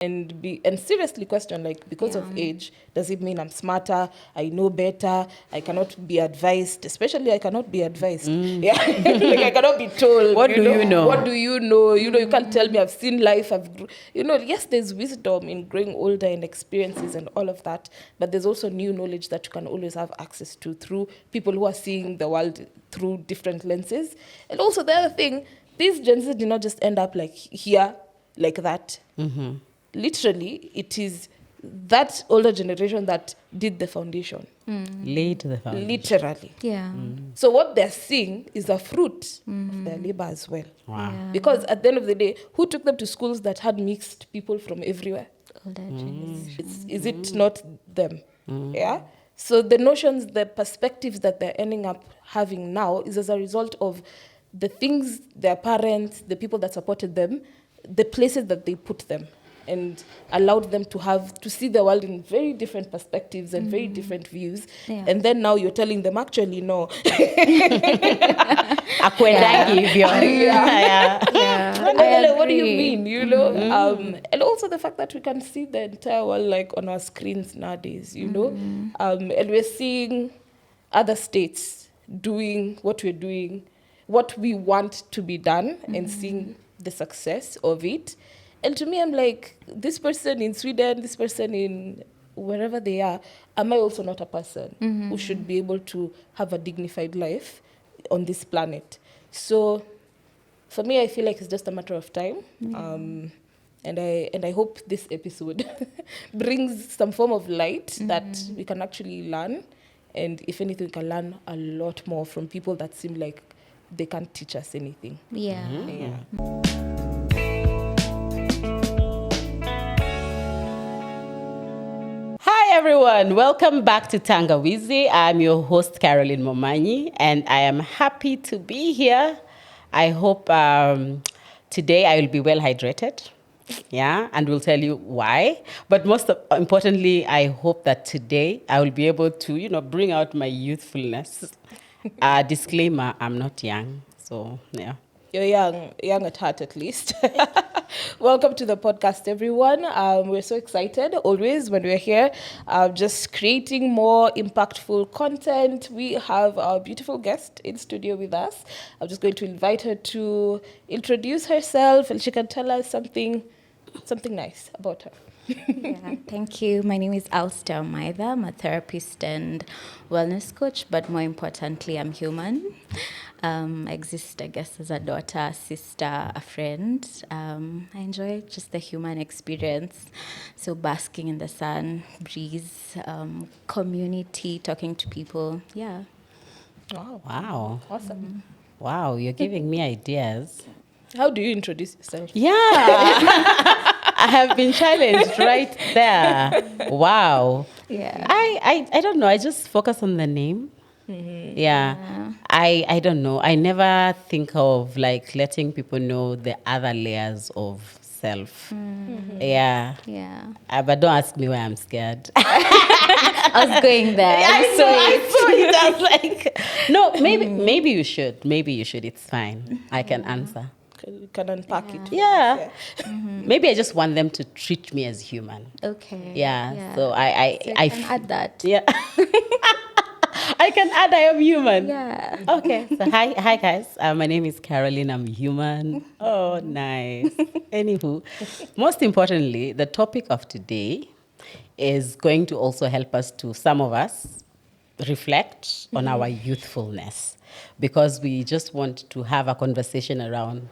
and seriously question, like, because of age, does it mean I'm smarter, I know better, I cannot be advised? Especially I cannot be advised. Yeah. Like, I cannot be told, What do you know? What do you know? You can't tell me. I've seen life, yes, there's wisdom in growing older and experiences and all of that, but there's also new knowledge that you can always have access to through people who are seeing the world through different lenses. And also the other thing, these Gen Z did not just end up like here, like that. Literally, it is that older generation that did the foundation. Laid the foundation. Literally. Yeah. So what they're seeing is a fruit of their labor as well. Wow. Yeah. Because at the end of the day, who took them to schools that had mixed people from everywhere? Older generation. Is it not them? Yeah. So the notions, the perspectives that they're ending up having now is as a result of the things their parents, the people that supported them, the places that they put them, and allowed them to see the world in very different perspectives and very different views. Yeah. And then now you're telling them, actually, no. Akwendangi hivyo. Yeah. Like, what do you mean, and also the fact that we can see the entire world like on our screens nowadays, and we're seeing other states doing what we're doing, what we want to be done, and seeing the success of it. And to me, I'm like, this person in Sweden, this person in wherever they are, am I also not a person who should be able to have a dignified life on this planet? So for me, I feel like it's just a matter of time. And I hope this episode brings some form of light that we can actually learn. And if anything, we can learn a lot more from people that seem like they can't teach us anything. Yeah. Hi everyone, welcome back to Tangawizi. I'm your host Caroline Momanyi, and I am happy to be here. I hope today I will be well hydrated, and we'll tell you why. But most importantly, I hope that today I will be able to, bring out my youthfulness. Disclaimer: I'm not young, so yeah. You're young at heart at least. Welcome to the podcast, everyone. We're so excited always when we're here, just creating more impactful content. We have our beautiful guest in studio with us. I'm just going to invite her to introduce herself, and she can tell us something nice about her. Yeah, thank you. My name is Alstair Wamaitha. I'm a therapist and wellness coach, but more importantly, I'm human. I exist, I guess, as a daughter, a sister, a friend. I enjoy just the human experience. So basking in the sun, breeze, community, talking to people. Yeah. Oh, Wow. awesome. Wow, you're giving me ideas. How do you introduce yourself? Yeah. I have been challenged right there. Wow. Yeah. I don't know. I just focus on the name. Yeah. I don't know. I never think of like letting people know the other layers of self. Yeah. Yeah. But don't ask me why I'm scared. I was going there. I saw it. I was like, no, maybe you should. Maybe you should. It's fine. I can answer. You can unpack it. Yeah. Maybe I just want them to treat me as human. Okay. Yeah. So So I can add that. Yeah. I can add I am human. Yeah. Okay. So hi guys. My name is Caroline. I'm human. Oh, nice. Anywho, most importantly, the topic of today is going to also help us to, some of us, reflect on our youthfulness, because we just want to have a conversation around,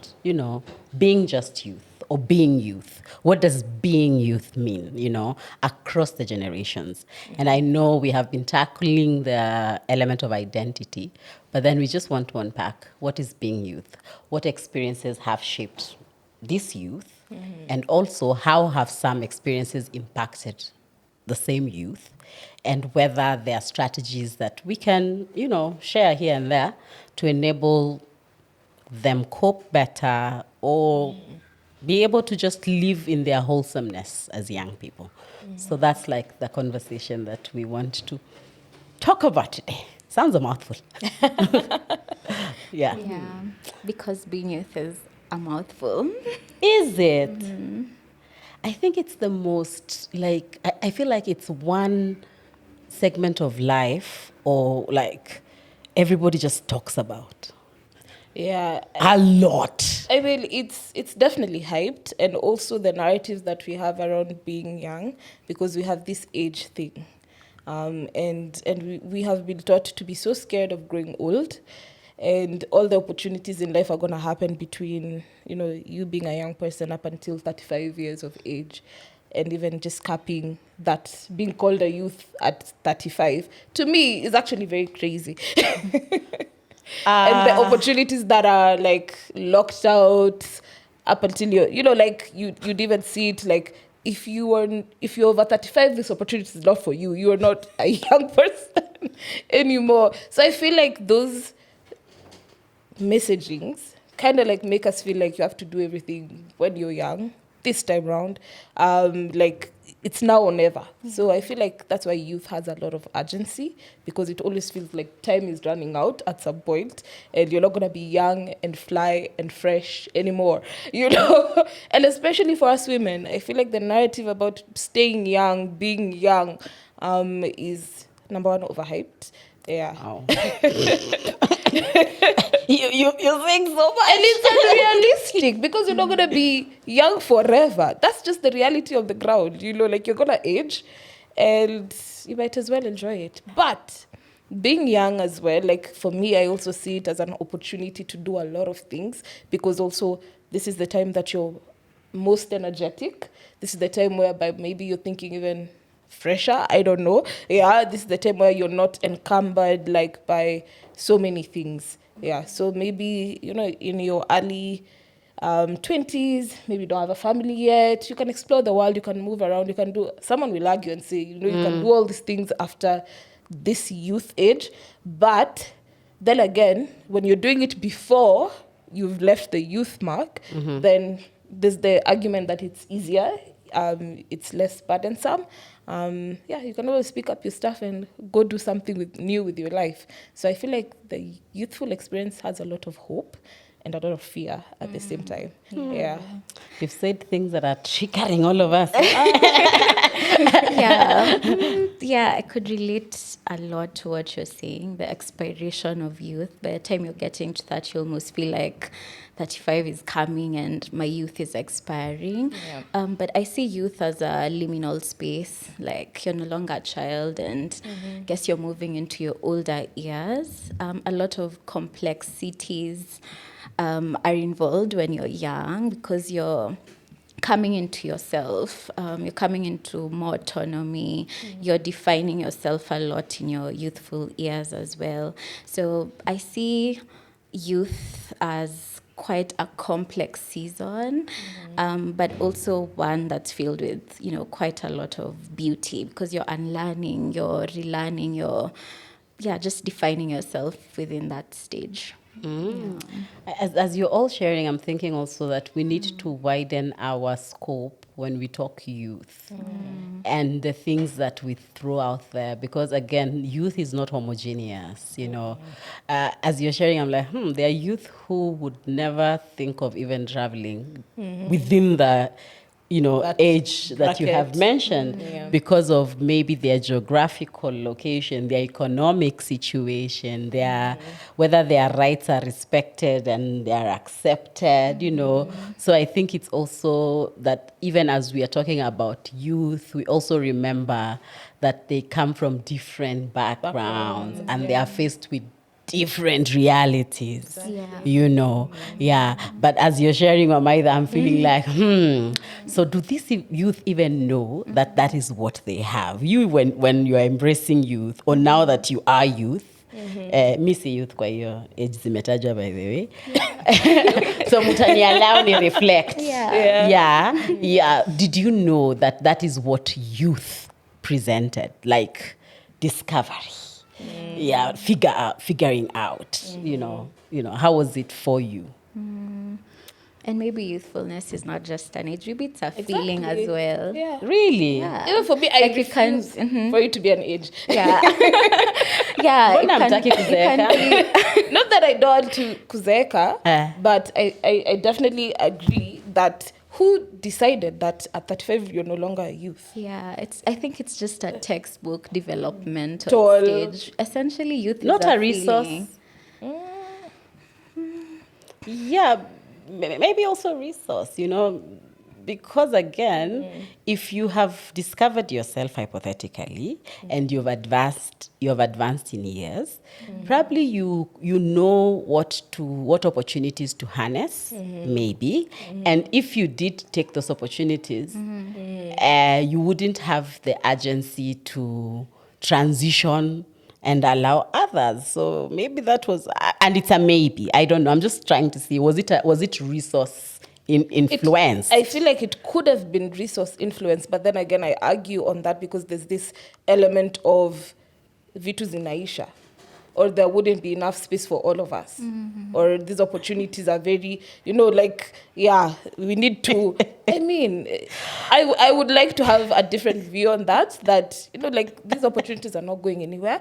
being just youth or being youth. What does being youth mean, across the generations? And I know we have been tackling the element of identity, but then we just want to unpack what is being youth, what experiences have shaped this youth, and also how have some experiences impacted the same youth, and whether there are strategies that we can, share here and there to enable them cope better or be able to just live in their wholesomeness as young people. So that's like the conversation that we want to talk about today. Sounds a mouthful. Yeah. Because being youth is a mouthful. Is it? I think it's the most, like, I feel like it's one segment of life, or like everybody just talks about Yeah. a lot. I mean, it's definitely hyped, and also the narratives that we have around being young, because we have this age thing, and we have been taught to be so scared of growing old, and all the opportunities in life are going to happen between you being a young person up until 35 years of age, and even just capping that being called a youth at 35 to me is actually very crazy. And the opportunities that are like locked out up until you'd even see it like if you're over 35, this opportunity is not for you. You're not a young person anymore. So I feel like those messagings kind of like make us feel like you have to do everything when you're young this time round. Like it's now or never. So I feel like that's why youth has a lot of urgency, because it always feels like time is running out at some point, and you're not going to be young and fly and fresh anymore, And especially for us women, I feel like the narrative about staying young, being young, is number one, overhyped. Yeah. Oh. you think so much. And it's unrealistic, because you're not going to be young forever. That's just the reality of the ground, like you're going to age and you might as well enjoy it. But being young as well, like for me, I also see it as an opportunity to do a lot of things, because also this is the time that you're most energetic. This is the time whereby maybe you're thinking even fresher, I don't know. Yeah, this is the time where you're not encumbered like by so many things. Yeah, so maybe, in your early 20s, maybe you don't have a family yet, you can explore the world, you can move around, someone will argue and say, you can do all these things after this youth age. But then again, when you're doing it before you've left the youth mark, then there's the argument that it's easier, it's less burdensome. You can always pick up your stuff and go do something new with your life. So I feel like the youthful experience has a lot of hope and a lot of fear at the same time. Yeah. You've said things that are triggering all of us. Yeah, I could relate a lot to what you're saying, the expiration of youth. By the time you're getting to that, you almost feel like 35 is coming and my youth is expiring. Yeah. But I see youth as a liminal space, like you're no longer a child, and I guess you're moving into your older years. A lot of complexities are involved when you're young, because you're coming into yourself, you're coming into more autonomy, you're defining yourself a lot in your youthful years as well. So I see youth as quite a complex season, but also one that's filled with, quite a lot of beauty, because you're unlearning, you're relearning, you're just defining yourself within that stage. As you're all sharing, I'm thinking also that we need to widen our scope when we talk youth and the things that we throw out there, because again, youth is not homogeneous, As you're sharing, I'm like, there are youth who would never think of even traveling within the that age that you have mentioned, because of maybe their geographical location, their economic situation, whether their rights are respected and they are accepted, So I think it's also that even as we are talking about youth, we also remember that they come from different backgrounds and they are faced with different realities, But as you're sharing, Wamaitha, I'm feeling like, so do these youth even know that is what they have? You, when you're embracing youth, or now that you are youth, mi si youth kwa hiyo age zimetajwa, by the way. So mutani allow me reflect. Did you know that is what youth presented, like discovery? Figuring out, how was it for you? And maybe youthfulness is not just an age, maybe it's a feeling as well. Yeah. Really? Yeah. Even for me, I refuse for it to be an age. Yeah. Not that I don't want to kuzeeka, but I definitely agree that who decided that at 35 you're no longer a youth? Yeah, I think it's just a textbook developmental Toll. stage. Essentially, youth Not is a resource. feeling. Yeah, maybe also resource, because again, if you have discovered yourself hypothetically and you've advanced in years, probably you know what opportunities to harness, maybe, and if you did take those opportunities, you wouldn't have the urgency to transition and allow others. So maybe that was, and it's a maybe. I don't know. I'm just trying to see, was it resource influence? I feel like it could have been resource influence, but then again, I argue on that because there's this element of vitu zinaisha, or there wouldn't be enough space for all of us, or these opportunities are very, we need to. I mean, I would like to have a different view on that. These opportunities are not going anywhere.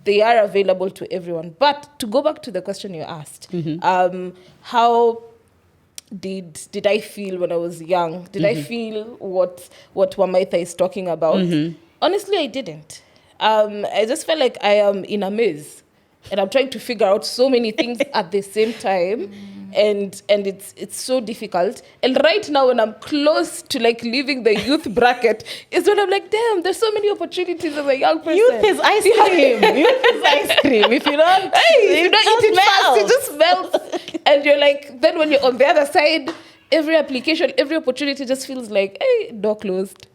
They are available to everyone. But to go back to the question you asked, how did I feel when I was young? Did I feel what Wamaitha is talking about? Honestly, I didn't. I just felt like I am in a maze, and I'm trying to figure out so many things at the same time, and it's so difficult. And right now, when I'm close to leaving the youth bracket, is when I'm like, damn, there's so many opportunities as a young person. Youth is ice cream. Youth is ice cream. If you don't, if you don't eat it fast, it just melts. And you're like, then when you're on the other side, every application, every opportunity just feels like, hey, door closed.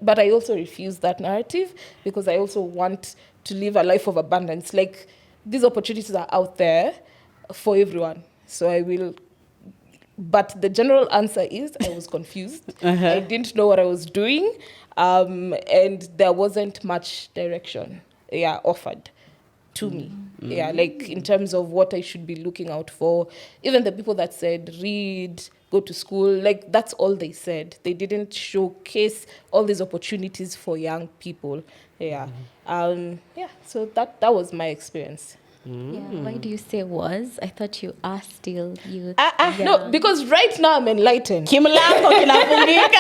But I also refuse that narrative because I also want to live a life of abundance. Like, these opportunities are out there for everyone. So I will. But the answer is I was confused. I didn't know what I was doing. And there wasn't much direction offered to me. In terms of what I should be looking out for. Even the people that said, read, go to school, that's all they said. They didn't showcase all these opportunities for young people. So that was my experience. Why do you say was? I thought you are still youth. No, because right now I'm enlightened. Kimlango kinafungika.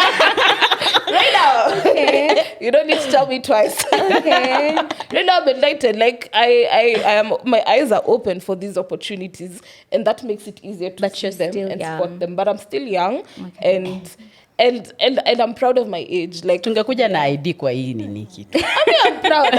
Right now. Okay. You don't need to tell me twice. Okay. Right now I'm enlightened. I am. My eyes are open for these opportunities, and that makes it easier to see them and spot them. But I'm still young, and I'm proud of my age. Tungekuja na ID kwa hii nini kitu. I'm proud.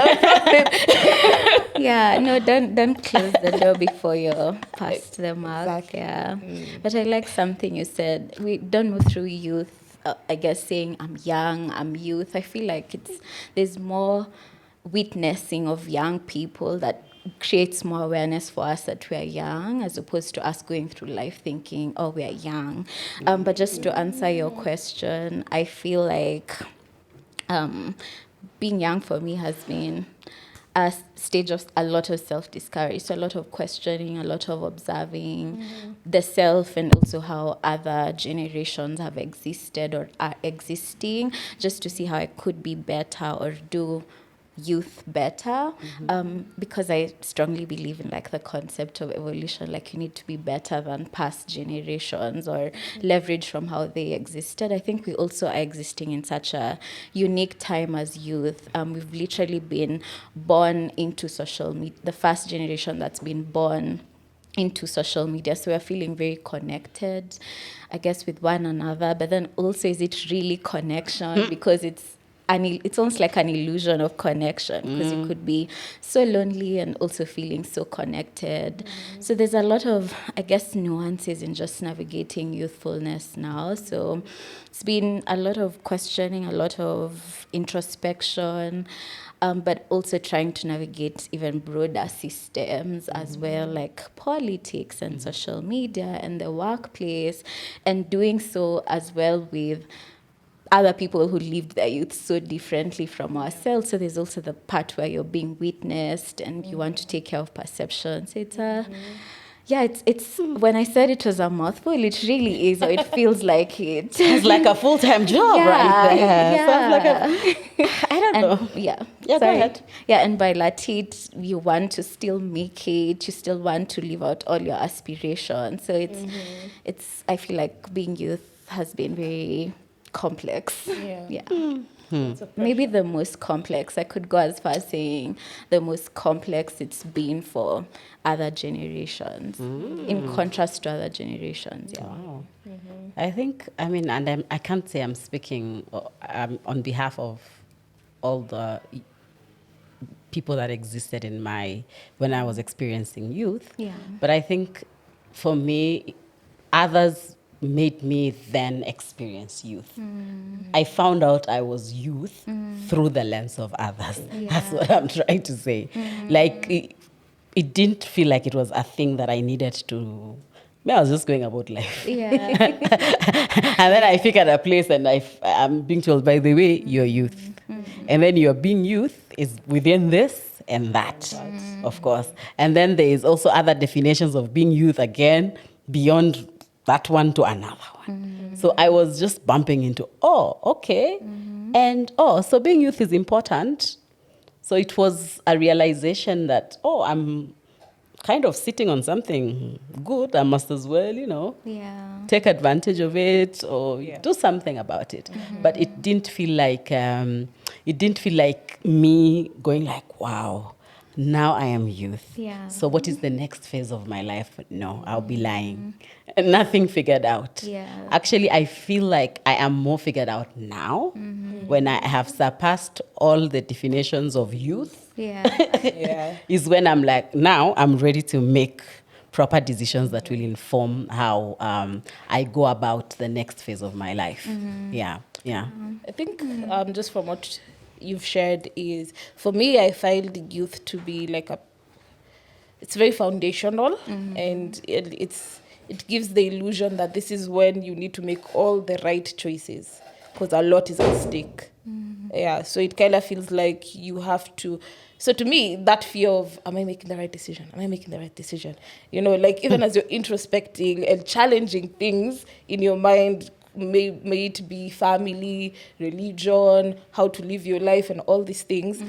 Yeah, no, don't close the door before you're past the mark. Exactly. Yeah. But I like something you said. We don't move through youth, I guess, saying I'm young, I'm youth. I feel like there's more witnessing of young people that creates more awareness for us that we are young, as opposed to us going through life thinking, oh, we are young. But just to answer your question, I feel like being young for me has been a stage of a lot of self-discovery, so a lot of questioning, a lot of observing the self, and also how other generations have existed or are existing, just to see how I could be better or do youth better, because I strongly believe in the concept of evolution. You need to be better than past generations or leverage from how they existed. I think we also are existing in such a unique time as youth. We've literally been born into social media, the first generation that's been born into social media, so we're feeling very connected, I guess, with one another. But then also, is it really connection? Because it's almost like an illusion of connection, because you could be so lonely and also feeling so connected. So there's a lot of, I guess, nuances in just navigating youthfulness now. So it's been a lot of questioning, a lot of introspection, but also trying to navigate even broader systems as well, like politics and social media and the workplace, and doing so as well with other people who lived their youth so differently from ourselves. So there's also the part where you're being witnessed and you want to take care of perceptions. It's it's when I said it was a mouthful, it really is, or it feels like it. It's like a full-time job right there. Yeah. I don't know. Yeah, go ahead. Yeah, and by Latit, you want to still make it, you still want to live out all your aspirations. So it's I feel like being youth has been very complex. Yeah. Maybe the most complex. I could go as far as saying the most complex it's been for other generations, in contrast to other generations. Yeah. Wow. I think, I mean, and I can't say I'm speaking on behalf of all the people that existed when I was experiencing youth. Yeah. But I think for me, others made me then experience youth. I found out I was youth through the lens of others. That's what I'm trying to say. Like, it didn't feel like it was a thing that I needed to. I was just going about life. Yeah. And then I figured a place and I'm being told, by the way, you're youth. And then your being youth is within this and that, of course. And then there is also other definitions of being youth again, beyond that one to another one. So I was just bumping into, okay. And, so being youth is important. So it was a realization that, I'm kind of sitting on something good. I must as well, take advantage of it or do something about it. But it didn't feel like me going like, wow, now I am youth. Yeah. So what is the next phase of my life? No, I'll be lying. And nothing figured out. Yeah. Actually, I feel like I am more figured out now when I have surpassed all the definitions of youth. Yeah. Is when I'm like, now I'm ready to make proper decisions that will inform how I go about the next phase of my life. Yeah. I think just from what you've shared is, for me, I find youth to be like it's very foundational, and it gives the illusion that this is when you need to make all the right choices because a lot is at stake. Yeah, so it kind of feels like you have to. So to me, that fear of, am I making the right decision? Am I making the right decision? Like even as you're introspecting and challenging things in your mind, may it be family, religion, how to live your life and all these things,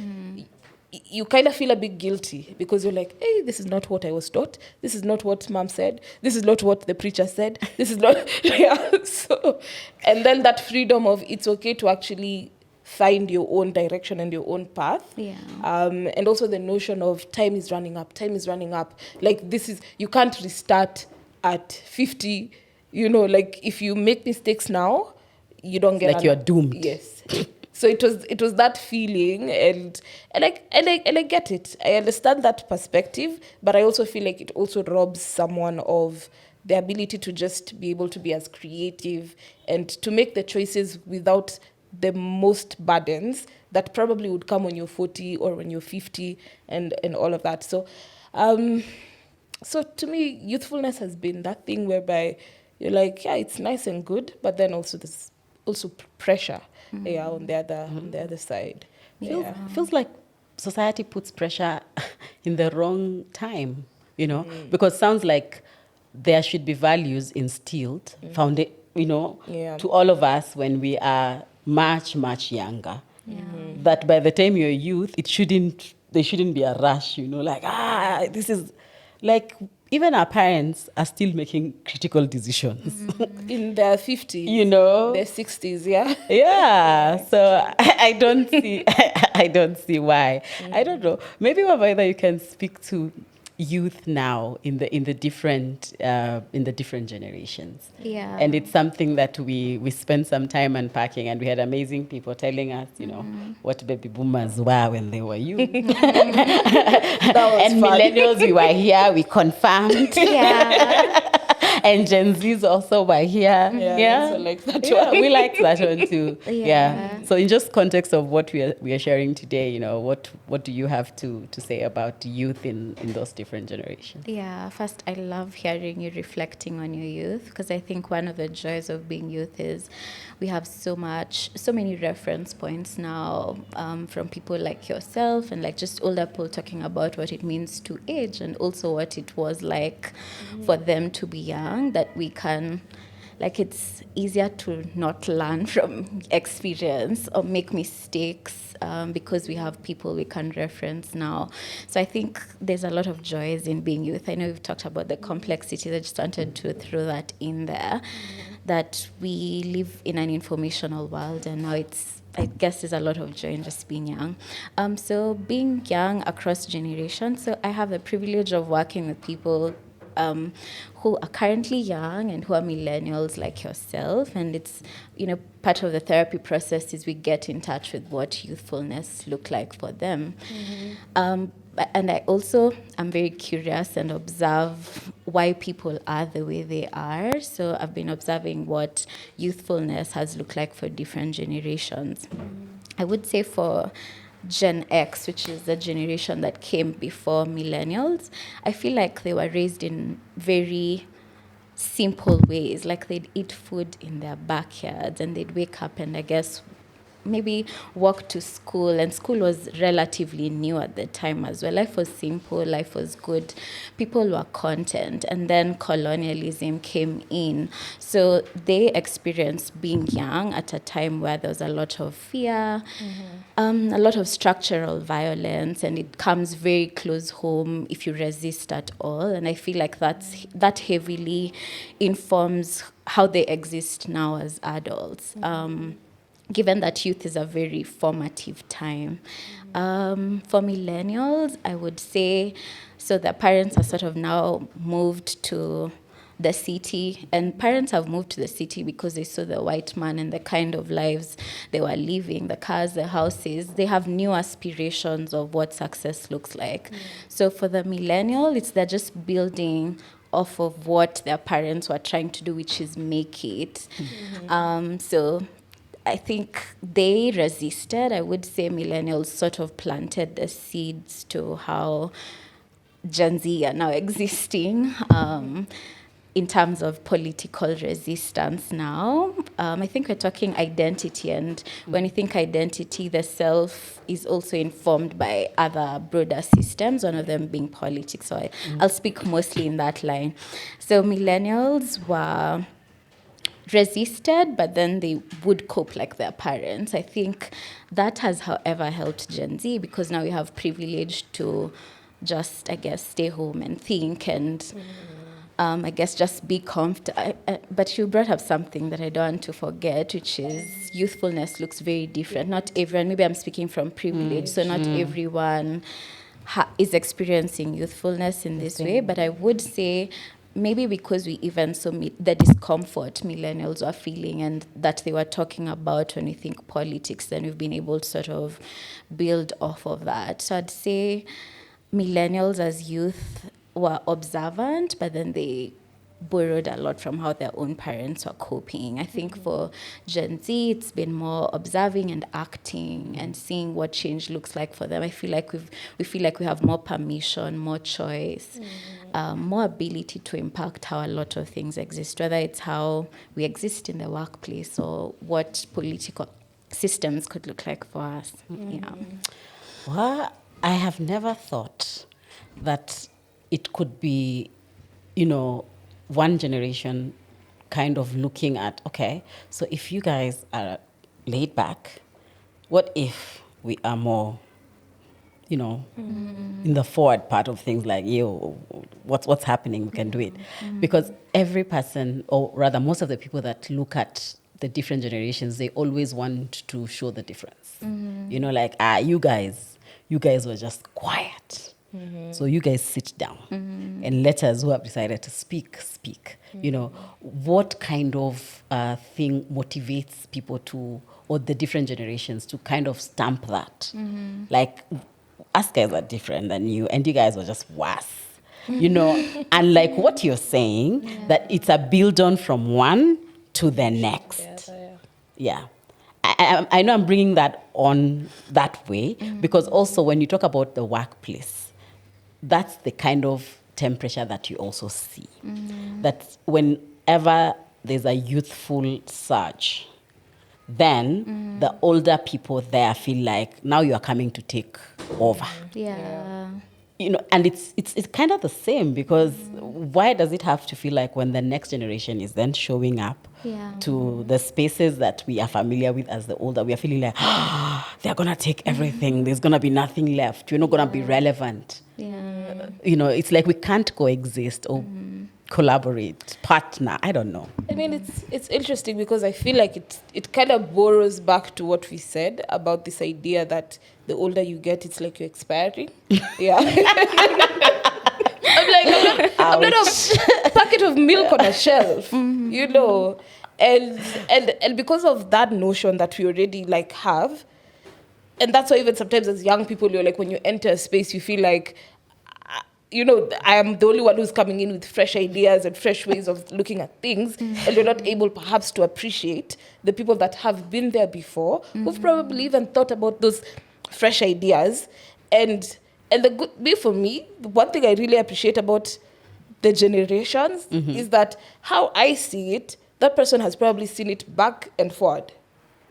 you kind of feel a bit guilty because you're like, hey, this is not what I was taught. This is not what mom said. This is not what the preacher said. This is not, So, and then that freedom of it's okay to actually find your own direction and your own path. Yeah. And also the notion of time is running up. Like you can't restart at 50. Like if you make mistakes now, you don't get. Like you're doomed. Yes. So it was that feeling, and I get it. I understand that perspective, but I also feel like it also robs someone of the ability to just be able to be as creative and to make the choices without the most burdens that probably would come when you're 40 or when you're 50 and all of that. So so to me, youthfulness has been that thing whereby you're like, yeah, it's nice and good, but then also there's also pressure on the other side. Feels like society puts pressure in the wrong time, because sounds like there should be values instilled, to all of us when we are much, much younger. That by the time you're youth, there shouldn't be a rush, this is like, even our parents are still making critical decisions. In their 50s. Their 60s, yeah. Yeah. So I don't see why. I don't know. Maybe Wamaitha, you can speak to youth now in the different generations. Yeah. And it's something that we spent some time unpacking, and we had amazing people telling us, what baby boomers were when they were youth. And millennials, we were here, we confirmed. Yeah. And Gen Zs also were here. Yeah. So like that one. We like that one too. Yeah. So in just context of what we are sharing today, what do you have to say about youth in those different generations? Yeah, first, I love hearing you reflecting on your youth, because I think one of the joys of being youth is we have so many reference points now from people like yourself and like just older people talking about what it means to age and also what it was like for them to be young, that we can, like, it's easier to not learn from experience or make mistakes because we have people we can reference now. So I think there's a lot of joys in being youth. I know we've talked about the complexity. I just wanted to throw that in there. that we live in an informational world, and now I guess there's a lot of joy in just being young. So being young across generations, so I have the privilege of working with people who are currently young and who are millennials like yourself. And it's, part of the therapy process is we get in touch with what youthfulness look like for them. And I also am very curious and observe why people are the way they are. So I've been observing what youthfulness has looked like for different generations. I would say for Gen X, which is the generation that came before millennials, I feel like they were raised in very simple ways. Like they'd eat food in their backyards and they'd wake up and I guess maybe walk to school, and school was relatively new at the time as well. Life was simple, life was good, people were content, and then colonialism came in. So they experienced being young at a time where there was a lot of fear, a lot of structural violence, and it comes very close home if you resist at all. And I feel like that heavily informs how they exist now as adults. Given that youth is a very formative time. For millennials, I would say, so their parents are sort of now moved to the city, and parents have moved to the city because they saw the white man and the kind of lives they were living, the cars, the houses. They have new aspirations of what success looks like. So for the millennial, they're just building off of what their parents were trying to do, which is make it. So I think they resisted. I would say millennials sort of planted the seeds to how Gen Z are now existing in terms of political resistance now. I think we're talking identity, and when you think identity, the self is also informed by other broader systems, one of them being politics. So I'll speak mostly in that line. So millennials were resisted, but then they would cope like their parents. I think that has, however, helped Gen Z because now we have privilege to just, I guess, stay home and think and, I guess, just be comfortable. But you brought up something that I don't want to forget, which is youthfulness looks very different. Not everyone, maybe I'm speaking from privilege, so not everyone is experiencing youthfulness in this way, but I would say maybe because we even saw the discomfort millennials were feeling and that they were talking about when we think politics, then we've been able to sort of build off of that. So I'd say millennials as youth were observant, but then they borrowed a lot from how their own parents were coping. I think for Gen Z, it's been more observing and acting and seeing what change looks like for them. I feel like we feel like we have more permission, more choice, more ability to impact how a lot of things exist, whether it's how we exist in the workplace or what political systems could look like for us. Yeah. Well, I have never thought that it could be, one generation kind of looking at, okay, so if you guys are laid back, what if we are more, in the forward part of things, like, what's happening, we can do it. Because every person, or rather most of the people that look at the different generations, they always want to show the difference. Like, you guys were just quiet. So you guys sit down and let us who have decided to speak. What kind of thing motivates people to, or the different generations to kind of stamp that? Like, us guys are different than you, and you guys were just worse. And like what you're saying, that it's a build on from one to the next. Yeah. I know I'm bringing that on that way because also when you talk about the workplace, that's the kind of temperature that you also see. That whenever there's a youthful surge, then the older people there feel like now you are coming to take over. Yeah. And it's kind of the same because why does it have to feel like when the next generation is then showing up to the spaces that we are familiar with as the older, we are feeling like, they're going to take everything. There's going to be nothing left. You're not going to be relevant. Yeah. It's like we can't coexist or collaborate, partner? I don't know. I mean, it's interesting because I feel like it kind of borrows back to what we said about this idea that the older you get, it's like you're expiring. Yeah. I'm not a packet of milk on a shelf, you know. And because of that notion that we already like have, and that's why even sometimes as young people, you're like, when you enter a space, you feel like, I am the only one who's coming in with fresh ideas and fresh ways of looking at things, and you're not able perhaps to appreciate the people that have been there before, who've probably even thought about those fresh ideas. And the good bit for me, the one thing I really appreciate about the generations is that how I see it, that person has probably seen it back and forward.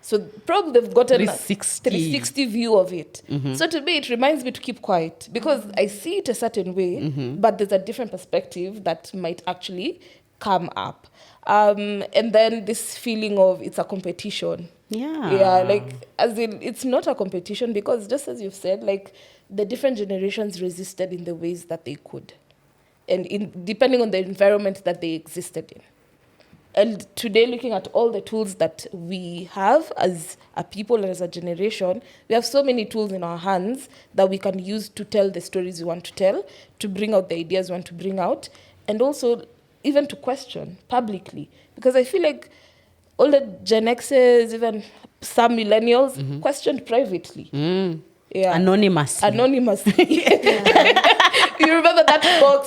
So probably they've gotten 360 view of it. So to me, it reminds me to keep quiet because I see it a certain way, but there's a different perspective that might actually come up. And then this feeling of it's a competition. Yeah, like as in it's not a competition because just as you've said, like the different generations resisted in the ways that they could. And depending on the environment that they existed in. And today, looking at all the tools that we have as a people and as a generation, we have so many tools in our hands that we can use to tell the stories we want to tell, to bring out the ideas we want to bring out, and also even to question publicly. Because I feel like all the Gen Xers, even some millennials, questioned privately. Yeah. Anonymously. You remember that box?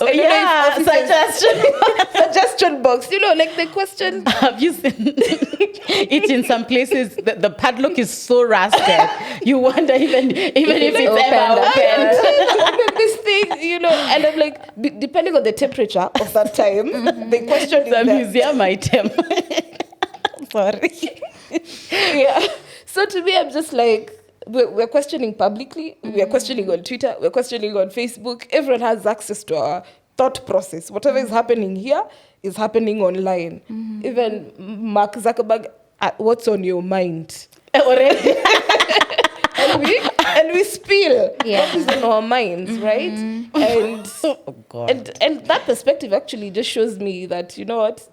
Suggestion box. Like the question. Have you seen it in some places? The padlock is so rusted. You wonder even if it's ever open this thing, and I'm like, depending on the temperature of that time, they questioned the museum item. Sorry. Yeah. So to me, I'm just like, we're questioning publicly, we're questioning on Twitter, we're questioning on Facebook. Everyone has access to our thought process. Whatever is happening here is happening online. Even Mark Zuckerberg, what's on your mind? Already. and we spill what is on our minds, right? And, and that perspective actually just shows me that, you know what,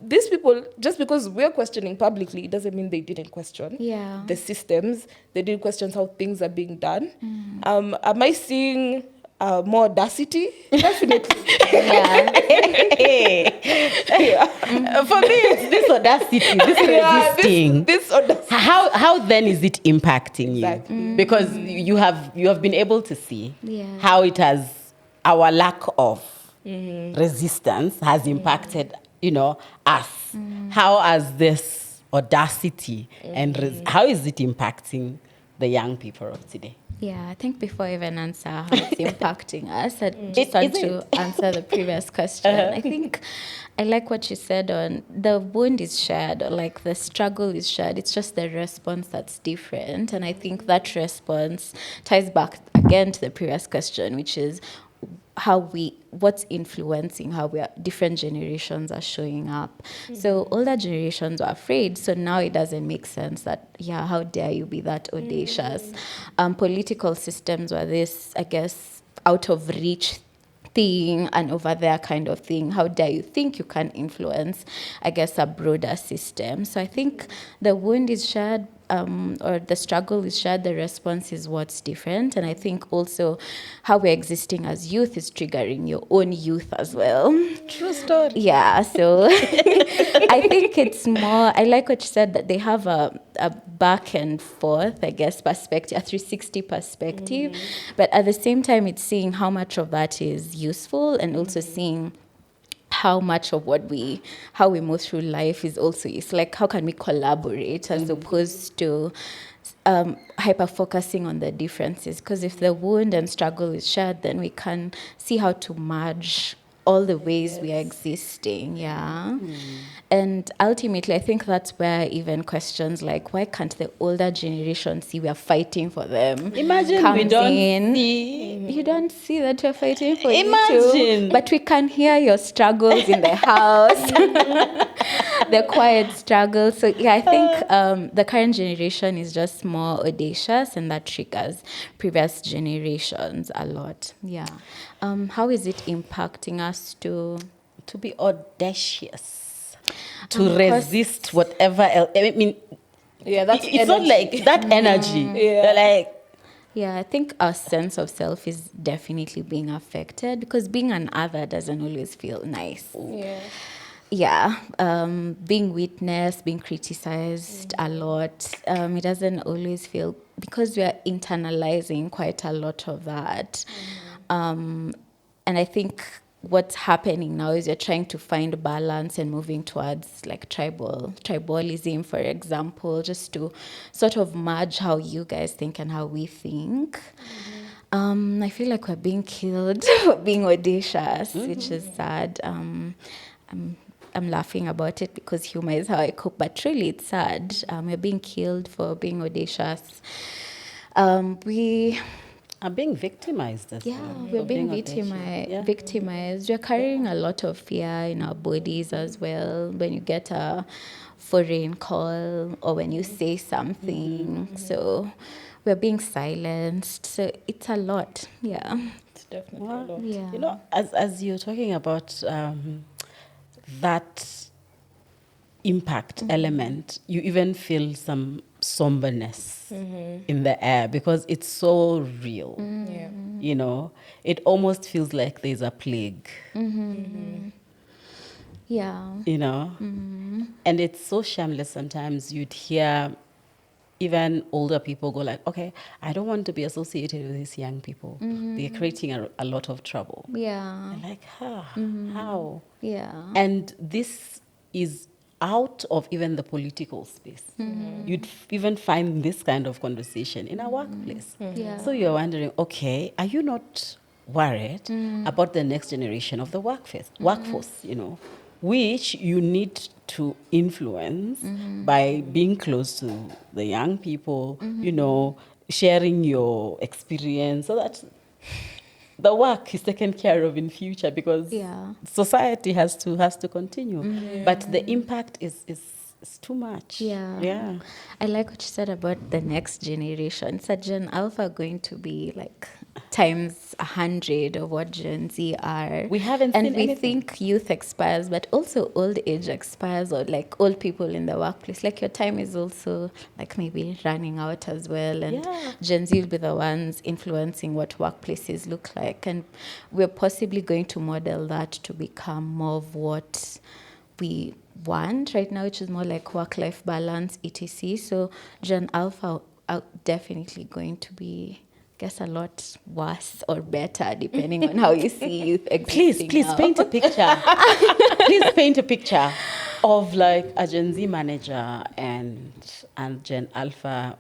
these people, just because we're questioning publicly, it doesn't mean they didn't question the systems. They didn't question how things are being done. Am I seeing more audacity? Definitely. For me, it's this audacity, this resisting. This audacity. How then is it impacting you? Because you have been able to see how it has, our lack of resistance has impacted us. How has this audacity and how is it impacting the young people of today? Yeah, I think before I even answer how it's impacting us, I just want to answer the previous question. I think I like what you said on the wound is shared, or like the struggle is shared. It's just the response that's different. And I think that response ties back again to the previous question, which is what's influencing how different generations are showing up. So older generations were afraid, so now it doesn't make sense that, how dare you be that audacious. Political systems were this, I guess, out of reach thing and over there kind of thing. How dare you think you can influence, I guess, a broader system. So I think the wound is shared, or the struggle is shared, the response is what's different. And I think also how we're existing as youth is triggering your own youth as well. True story. Yeah, so I think it's more, I like what you said, that they have a back and forth, I guess, perspective, a 360 perspective. But at the same time, it's seeing how much of that is useful and also seeing how much of how we move through life is also, it's like, how can we collaborate as opposed to hyper focusing on the differences? Because if the wound and struggle is shared, then we can see how to merge all the ways we are existing, And ultimately, I think that's where even questions like, why can't the older generation see we are fighting for them? Imagine we don't see. You don't see that we're fighting for you too. But we can hear your struggles in the house, the quiet struggles. So I think the current generation is just more audacious, and that triggers previous generations a lot. How is it impacting us to to be audacious, to resist whatever else. I mean, that's it's not like that energy. They're like, yeah, I think our sense of self is definitely being affected because being an other doesn't always feel nice. Yeah, being witnessed, being criticized a lot, it doesn't always feel, because we are internalizing quite a lot of that. And I think what's happening now is you're trying to find balance and moving towards like tribalism, for example, just to sort of merge how you guys think and how we think. I feel like we're being killed for being audacious, which is sad. I'm laughing about it because humor is how I cope, but truly it's sad. We're being killed for being audacious. We are being victimized as well. Yeah, we're being victimized. We're carrying a lot of fear in our bodies as well when you get a foreign call or when you say something. So we're being silenced. So it's a lot. Yeah. It's definitely a lot. Yeah. You know, as you're talking about that impact element, you even feel some somberness in the air because it's so real. Yeah. You know, it almost feels like there's a plague. Yeah. You know, and it's so shameless. Sometimes you'd hear even older people go like, okay, I don't want to be associated with these young people. They're creating a lot of trouble. Yeah. I'm like, how? Yeah. And this is out of even the political space. You'd even find this kind of conversation in a workplace. Yeah. So you're wondering, okay, are you not worried about the next generation of the workforce, you know, which you need to influence by being close to the young people, you know, sharing your experience so that the work is taken care of in future because society has to continue. But the impact is too much. Yeah. I like what you said about the next generation. So Gen Alpha going to be like times 100 of what Gen Z are. We haven't and seen we anything. think youth expires, but also old age expires, or like old people in the workplace. Like your time is also like maybe running out as well. And Gen Z will be the ones influencing what workplaces look like. And we're possibly going to model that to become more of what we want right now, which is more like work-life balance, etc. So Gen Alpha are definitely going to be, I guess, a lot worse or better depending on how you see youth existing. Please now. paint a picture. Please paint a picture of like a Gen Z manager and Gen Alpha.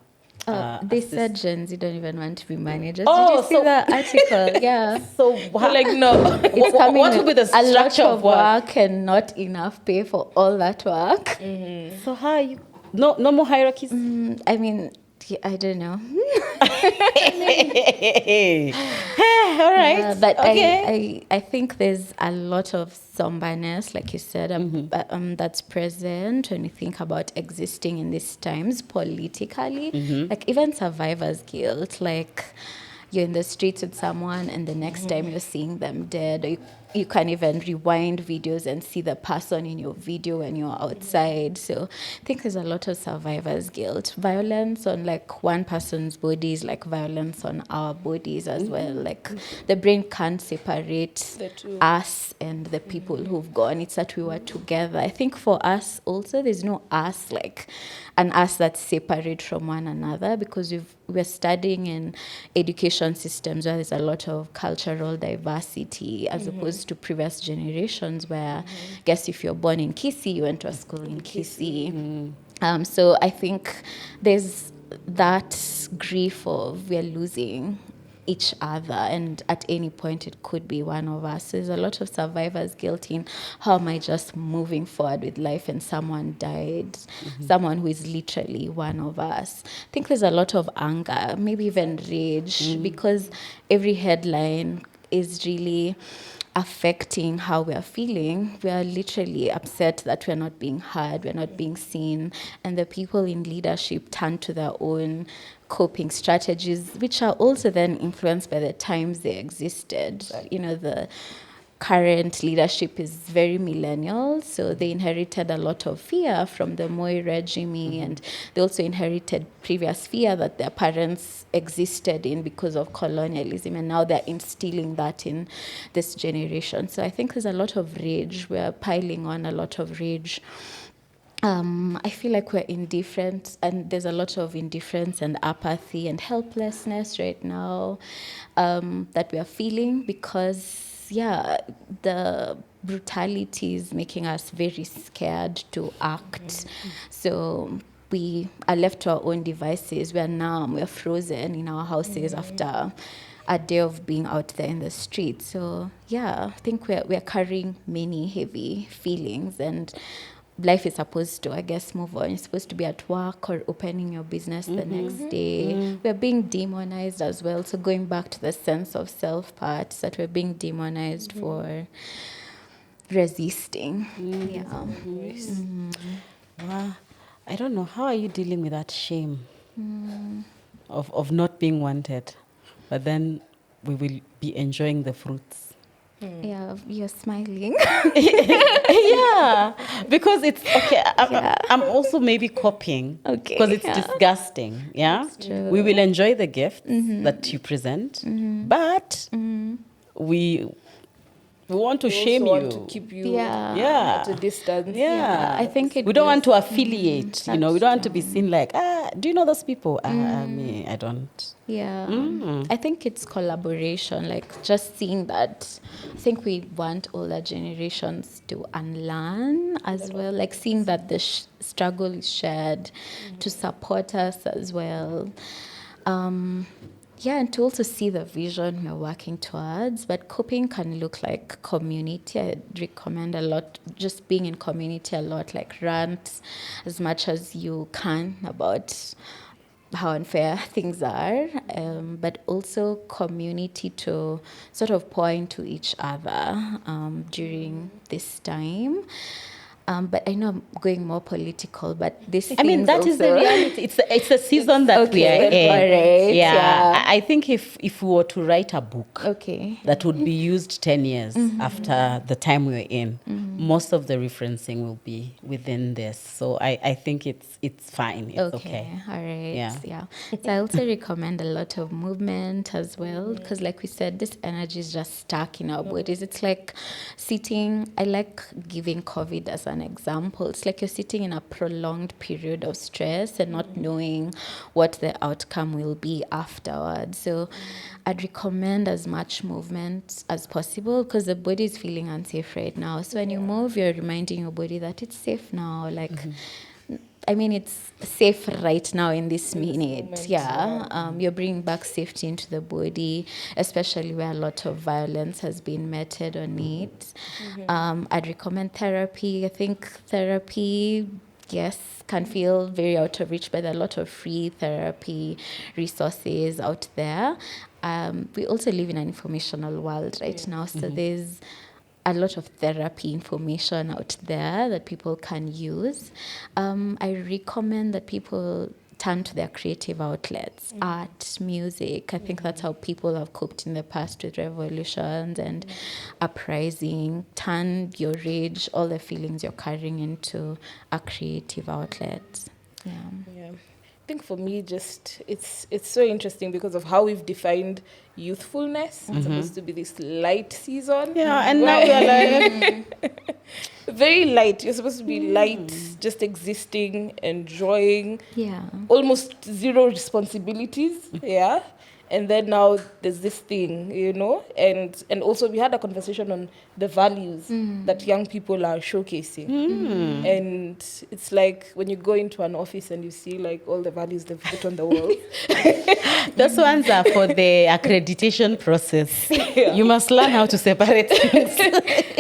They said Gen Z don't even want to be managers. Oh, Did you see the article? Yeah. So Like, no. It's coming what would be the a lot structure of work and not enough pay for all that work. So how are you? No more hierarchies. I mean, I don't know. All right. Yeah, but okay. I think there's a lot of somberness, like you said, that's present when you think about existing in these times politically. Like even survivor's guilt, like you're in the streets with someone and the next time you're seeing them dead, or you can even rewind videos and see the person in your video when you're outside. So I think there's a lot of survivor's guilt. Violence on like one person's body is like violence on our bodies as well. Like the brain can't separate us and the people who've gone. It's that we were together. I think for us also, there's no us like an us that's separate from one another, because we're studying in education systems where there's a lot of cultural diversity as opposed to previous generations where I guess if you're born in Kisii, you went to a school in Kisii. So I think there's that grief of we're losing each other, and at any point it could be one of us. So there's a lot of survivor's guilt in how am I just moving forward with life and someone died, someone who is literally one of us. I think there's a lot of anger, maybe even rage, because every headline is really affecting how we are feeling. We are literally upset that we're not being heard, we're not being seen, and the people in leadership turn to their own coping strategies, which are also then influenced by the times they existed. You know, the current leadership is very millennial, so they inherited a lot of fear from the Moi regime, and they also inherited previous fear that their parents existed in because of colonialism, and now they're instilling that in this generation. So I think there's a lot of rage. We're piling on a lot of rage. I feel like we're indifferent, and there's a lot of indifference and apathy and helplessness right now that we are feeling because, the brutality is making us very scared to act. So we are left to our own devices. We are numb, we are frozen in our houses after a day of being out there in the street. So I think we're carrying many heavy feelings, and life is supposed to, I guess, move on. You're supposed to be at work or opening your business the next day. We're being demonized as well. So going back to the sense of self part, that we're being demonized for resisting. Wow. I don't know. How are you dealing with that shame of not being wanted? But then we will be enjoying the fruits. Yeah, you're smiling. Yeah, because it's okay. I'm also maybe copying. Okay, Because it's disgusting. Yeah, That's true. we will enjoy the gifts that you present, but we want to shame also you. want to keep you Yeah. at a distance. Yeah. I think it we don't was- want to affiliate. You know, we don't want to be seen like, do you know those people? Me, I don't. Yeah, I think it's collaboration, like just seeing that. I think we want older generations to unlearn as well, like seeing that the struggle is shared to support us as well. And to also see the vision we're working towards. But coping can look like community. I'd recommend a lot, just being in community a lot, like rant as much as you can about how unfair things are, but also community to sort of point to each other during this time. But I know I'm going more political, but this I mean, that is the also- reality. It's the season that we are Okay, in. alright, Yeah. yeah. I think if we were to write a book Okay. that would be used 10 years after the time we're in, most of the referencing will be within this. So I think it's fine. It's okay. All right. Yeah. So I also recommend a lot of movement as well, because like we said, this energy is just stuck in our bodies. It's like sitting, I like giving COVID as an example. It's like you're sitting in a prolonged period of stress and not knowing what the outcome will be afterwards. So I'd recommend as much movement as possible, because the body is feeling unsafe right now. So when you move, you're reminding your body that it's safe now. Like, I mean, it's safe right now in this minute. You're bringing back safety into the body, especially where a lot of violence has been meted on it. I'd recommend therapy. I think therapy, yes, can feel very out of reach, but there are a lot of free therapy resources out there. We also live in an informational world right now, so there's a lot of therapy information out there that people can use. I recommend that people turn to their creative outlets, art, music. I think that's how people have coped in the past with revolutions and uprising. Turn your rage, all the feelings you're carrying, into a creative outlet. Yeah. I think for me, just it's so interesting because of how we've defined youthfulness. It's supposed to be this light season. Yeah, and now we are like... very light. You're supposed to be light, just existing, enjoying. Yeah. Almost zero responsibilities. Yeah. And then now there's this thing, and also we had a conversation on the values that young people are showcasing. And it's like when you go into an office and you see like all the values they've put on the wall. Those ones are for the accreditation process. You must learn how to separate things.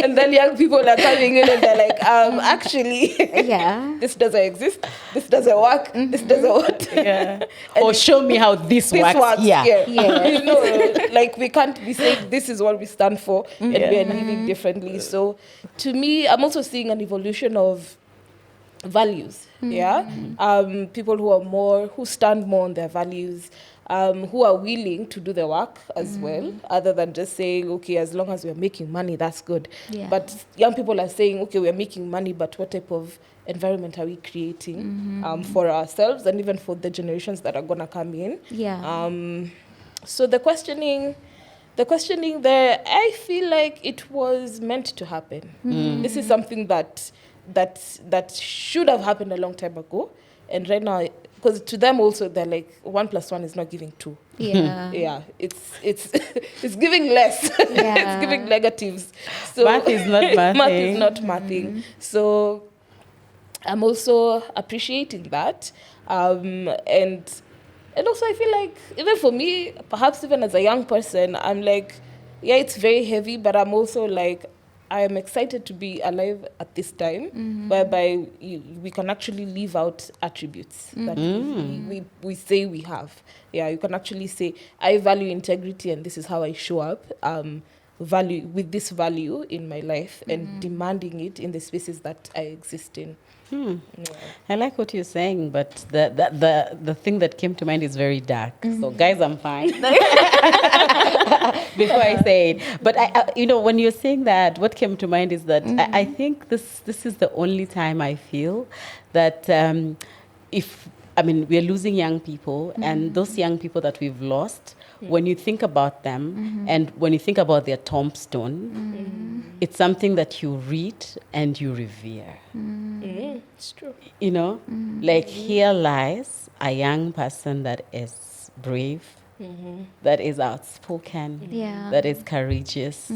And then young people are coming in and they're like, actually, this doesn't exist, this doesn't work, this doesn't work. Yeah. Or show me how this works. Yeah. Like we can't be saying this is what we stand for and we are living differently. So to me, I'm also seeing an evolution of values. People who stand more on their values, who are willing to do the work as well, other than just saying, okay, as long as we're making money, that's good. Yeah. But young people are saying, okay, we're making money, but what type of environment are we creating for ourselves and even for the generations that are going to come in? Yeah. So the questioning there, I feel like it was meant to happen. This is something that should have happened a long time ago, and right now, because to them also they're like 1 + 1 is not giving 2. Yeah. Yeah, it's it's giving less. Yeah. It's giving negatives. So Math is not mathing. math is not mathing. So I'm also appreciating that, and also I feel like even for me, perhaps even as a young person, I'm like, yeah, it's very heavy, but I'm also like, I am excited to be alive at this time, whereby we can actually live out attributes that we say we have. Yeah, you can actually say, I value integrity and this is how I show up. With this value in my life and demanding it in the spaces that I exist in. Yeah. I like what you're saying, but the thing that came to mind is very dark. So, guys, I'm fine. Before I say it, but I when you're saying that, what came to mind is that I think this is the only time I feel that we're losing young people, and those young people that we've lost, when you think about them and when you think about their tombstone, it's something that you read and you revere. It's true. Like here lies a young person that is brave, that is outspoken, Yeah. that is courageous,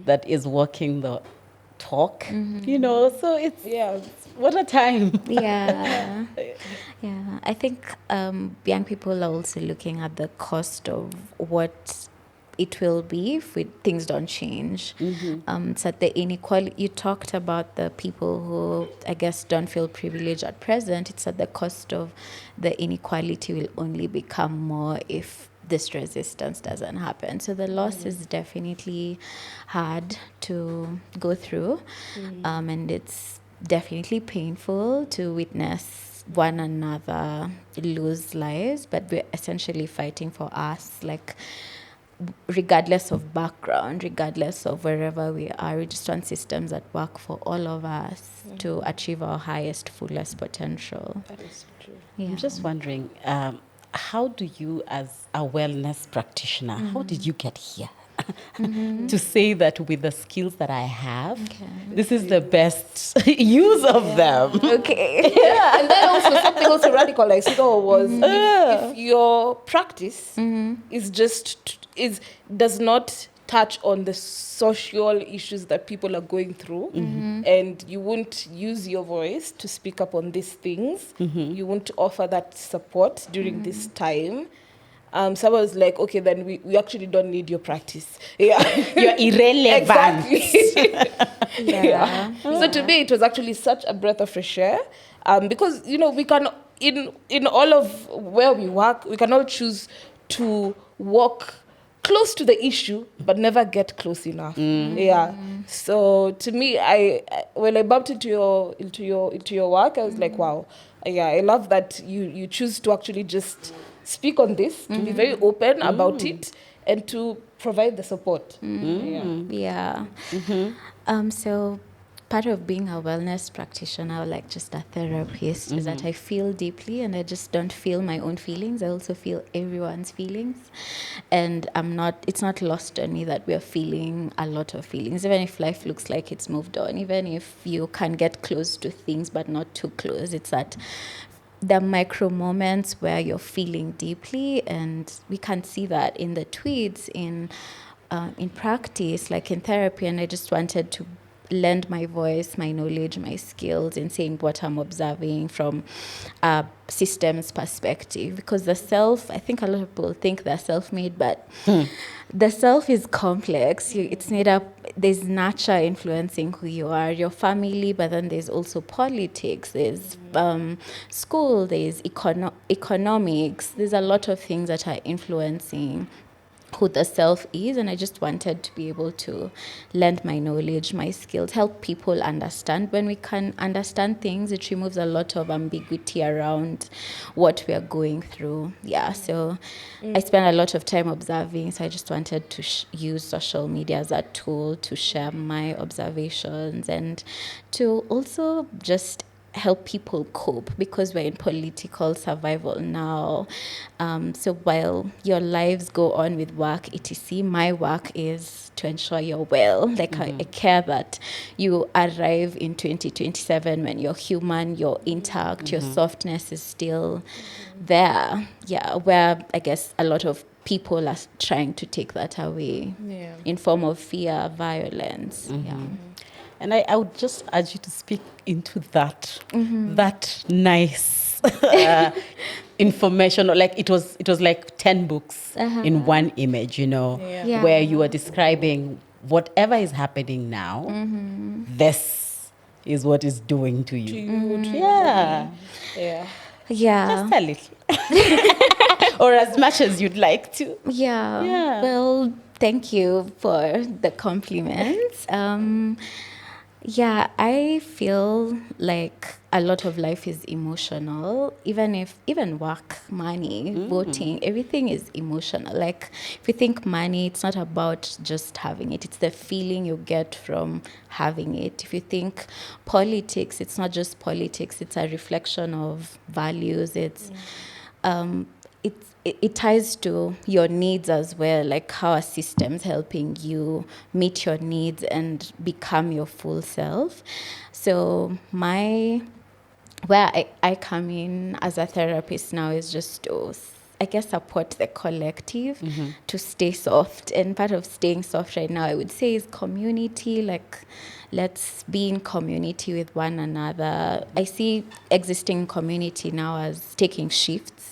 that is walking the talk, so it's what a time. Yeah. Yeah. I think young people are also looking at the cost of what it will be if things don't change. So the inequality, you talked about the people who, I guess, don't feel privileged at present. It's at the cost of the inequality will only become more if this resistance doesn't happen. So the loss is definitely hard to go through, and it's definitely painful to witness one another lose lives, but we're essentially fighting for us, like regardless of background, regardless of wherever we are, we just want systems that work for all of us to achieve our highest, fullest potential. That is true. Yeah. I'm just wondering, how do you, as a wellness practitioner, how did you get here? To say that with the skills that I have, this is the best use of them. Okay. Yeah, and then also something also radical I saw was if your practice does not touch on the social issues that people are going through, and you won't use your voice to speak up on these things, you won't offer that support during this time. So I was like, okay, then we actually don't need your practice. Yeah, You're irrelevant. Exactly. Yeah. So to me, it was actually such a breath of fresh air, because we can in all of where we work, we can all choose to walk close to the issue, but never get close enough. Yeah. So to me, I when I bumped into your work, I was like, wow. Yeah, I love that you choose to actually just speak on this, to be very open about it, and to provide the support. Yeah. So part of being a wellness practitioner, or like just a therapist, is that I feel deeply, and I just don't feel my own feelings. I also feel everyone's feelings, and it's not lost on me that we're feeling a lot of feelings, even if life looks like it's moved on, even if you can get close to things but not too close. It's that the micro moments where you're feeling deeply, and we can see that in the tweets, in practice, like in therapy. And I just wanted to lend my voice, my knowledge, my skills in saying what I'm observing from a systems perspective, because the self, I think a lot of people think they're self-made, but the self is complex. It's made up, there's nature influencing who you are, your family, but then there's also politics, there's school, there's economics, there's a lot of things that are influencing who the self is, and I just wanted to be able to lend my knowledge, my skills, help people understand. When we can understand things, it removes a lot of ambiguity around what we are going through. So I spend a lot of time observing, so I just wanted to use social media as a tool to share my observations and to also just help people cope, because we're in political survival now. So while your lives go on with work, etc., my work is to ensure you're well. Like I care that you arrive in 2027 when you're human, you're intact, your softness is still there. Yeah, where I guess a lot of people are trying to take that away in form of fear, violence. And I would just urge you to speak into that nice information. Like it was like 10 books in one image, where you are describing whattever is happening now. This is what is doing to you. Yeah. Just a little. Or as much as you'd like to. Yeah. Well, thank you for the compliments. I feel like a lot of life is emotional, even work, money, voting, everything is emotional. Like if you think money, it's not about just having it, it's the feeling you get from having it. If you think politics, it's not just politics, it's a reflection of values. It ties to your needs as well, like how a system's helping you meet your needs and become your full self. So where I come in as a therapist now is just to, I guess, support the collective to stay soft. And part of staying soft right now, I would say, is community. Like, let's be in community with one another. I see existing community now as taking shifts.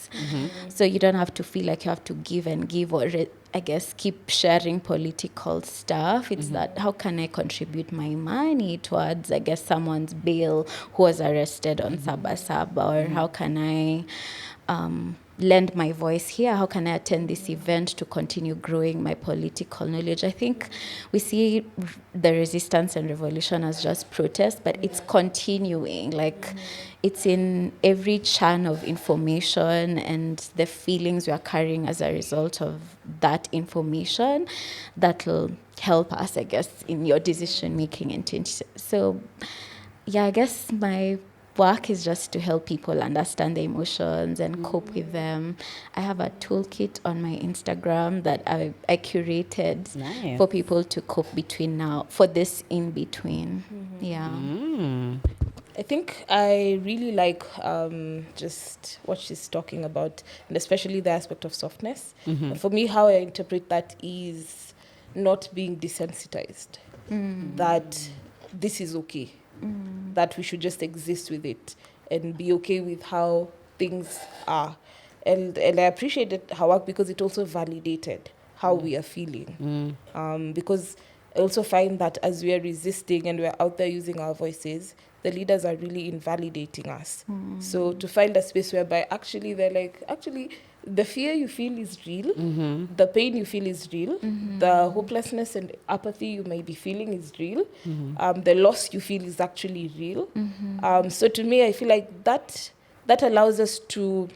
So you don't have to feel like you have to give and give, or I guess keep sharing political stuff. It's that, how can I contribute my money towards, I guess, someone's bail who was arrested on Sabasaba, or how can I lend my voice here? How can I attend this event to continue growing my political knowledge? I think we see the resistance and revolution as just protest, but it's continuing. Like it's in every churn of information and the feelings we are carrying as a result of that information that will help us, I guess, in your decision making in 20. So, I guess my work is just to help people understand their emotions and cope with them. I have a toolkit on my Instagram that I curated for people to cope between now, for this in between. I think I really like just what she's talking about, and especially the aspect of softness. And for me, how I interpret that is not being desensitized, that this is okay, that we should just exist with it and be okay with how things are. And I appreciated her work because it also validated how we are feeling. Because I also find that as we are resisting and we're out there using our voices, the leaders are really invalidating us. So to find a space whereby actually they're like, actually, the fear you feel is real, the pain you feel is real, the hopelessness and apathy you may be feeling is real, the loss you feel is actually real. So to me, I feel like that allows us to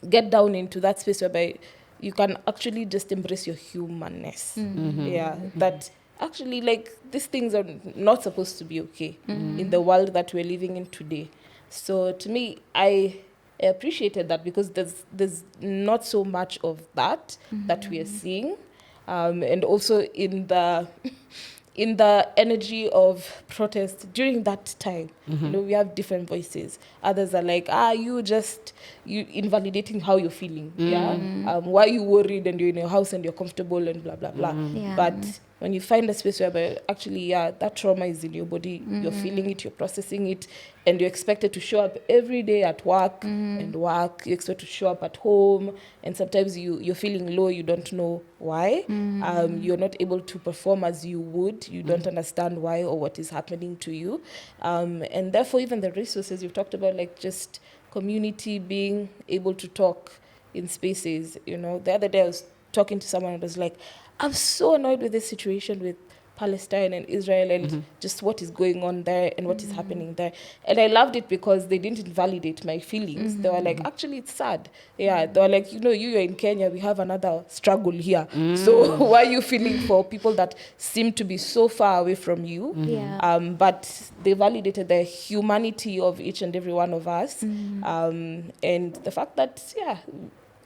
get down into that space whereby you can actually just embrace your humanness. That actually, like, these things are not supposed to be okay in the world that we're living in today. So to me, I appreciated that because there's not so much of that we are seeing, and also in the energy of protest during that time. We have different voices. Others are like, you invalidating how you're feeling. Why are you worried and you're in your house and you're comfortable and blah blah blah. But when you find a space where actually, that trauma is in your body, you're feeling it, you're processing it, and you're expected to show up every day at work and work, you're expected to show up at home, and sometimes you're feeling low, you don't know why. You're not able to perform as you would, you don't understand why or what is happening to you. And therefore, even the resources you've talked about, like just community being able to talk in spaces. The other day I was talking to someone who was like, I'm so annoyed with this situation with Palestine and Israel and just what is going on there and what is happening there. And I loved it because they didn't invalidate my feelings. They were like, actually, it's sad. Yeah, they were like, you're in Kenya, we have another struggle here. So why are you feeling for people that seem to be so far away from you? But they validated the humanity of each and every one of us. And the fact that,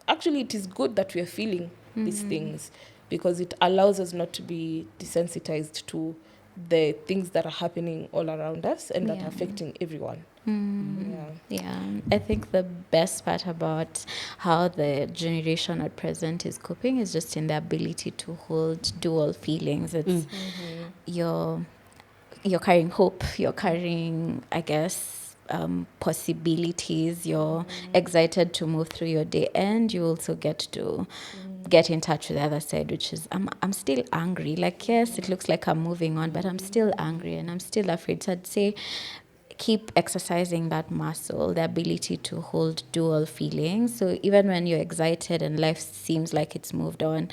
actually it is good that we are feeling these things, because it allows us not to be desensitized to the things that are happening all around us and that are affecting everyone. I think the best part about how the generation at present is coping is just in the ability to hold dual feelings. It's you're carrying hope, you're carrying, I guess, possibilities, you're excited to move through your day, and you also get to get in touch with the other side, which is I'm still angry. Like, yes, it looks like I'm moving on, but I'm still angry and I'm still afraid. So I'd say keep exercising that muscle, the ability to hold dual feelings. So even when you're excited and life seems like it's moved on,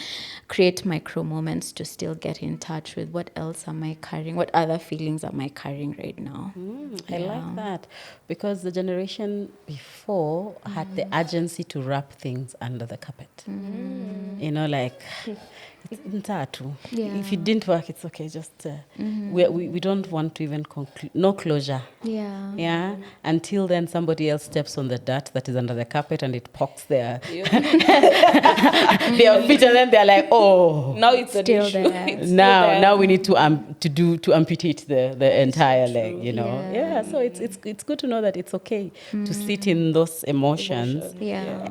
create micro moments to still get in touch with what else am I carrying, what other feelings am I carrying right now. I like that, because the generation before had the urgency to wrap things under the carpet. Like, it's ntatu. If it didn't work, it's okay. Just we don't want to even conclude. No closure. Until then, somebody else steps on the dirt that is under the carpet and it pokes their their feet, and then they're like, oh, now it's still an issue. there. Now we need to amputate the entire leg. So it's good to know that it's okay to sit in those emotions.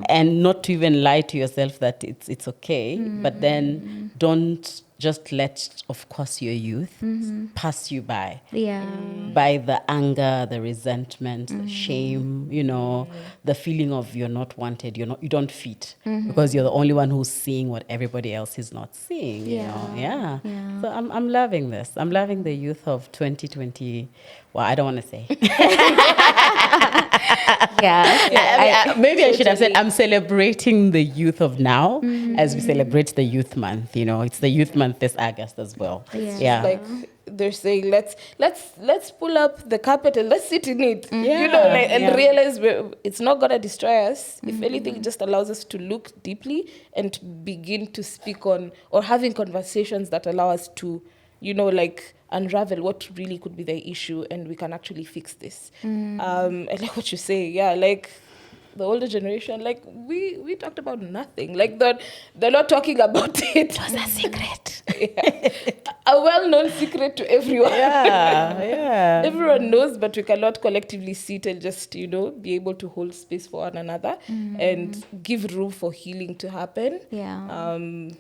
And not to even lie to yourself that it's okay, but then don't just let, of course, your youth pass you by. By the anger, the resentment, the shame, the feeling of you're not wanted, you don't fit, because you're the only one who's seeing what everybody else is not seeing. So I'm loving this. I'm loving the youth of 2020. Well, I don't want to say. Maybe I should have said I'm celebrating the youth of now as we celebrate the Youth Month. It's the Youth Month this August as well. Like they're saying, let's pull up the carpet and let's sit in it. And realize it's not gonna destroy us. If anything, it just allows us to look deeply and begin to speak on, or having conversations that allow us to, unravel what really could be the issue, and we can actually fix this. I like what you say. Like the older generation, like we talked about nothing. Like they're not talking about it. It was a secret. A well-known secret to everyone. Everyone knows, but we cannot collectively sit and just, be able to hold space for one another and give room for healing to happen.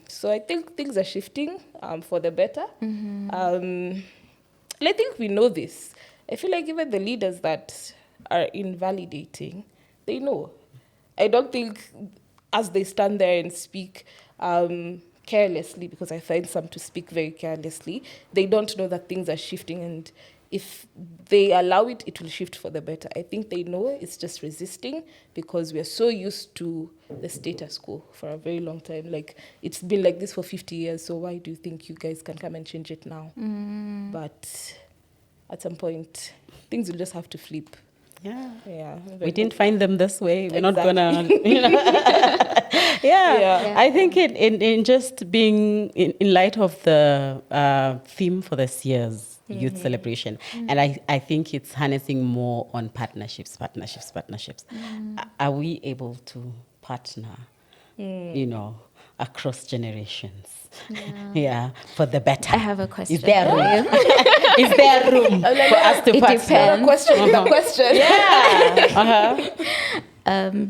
So I think things are shifting for the better. I think we know this. I feel like even the leaders that are invalidating, they know. I don't think as they stand there and speak carelessly, because I find some to speak very carelessly, they don't know that things are shifting, and if they allow it, it will shift for the better. I think they know, it's just resisting because we are so used to the status quo for a very long time. Like, it's been like this for 50 years, so why do you think you guys can come and change it now? But at some point, things will just have to flip. We didn't find them this way. We're not gonna, I think in just being in light of the theme for this year's youth celebration, and I think it's harnessing more on partnerships. Are we able to partner, across generations? For the better. I have a question. Is there room? Is there room for us to partner? Question.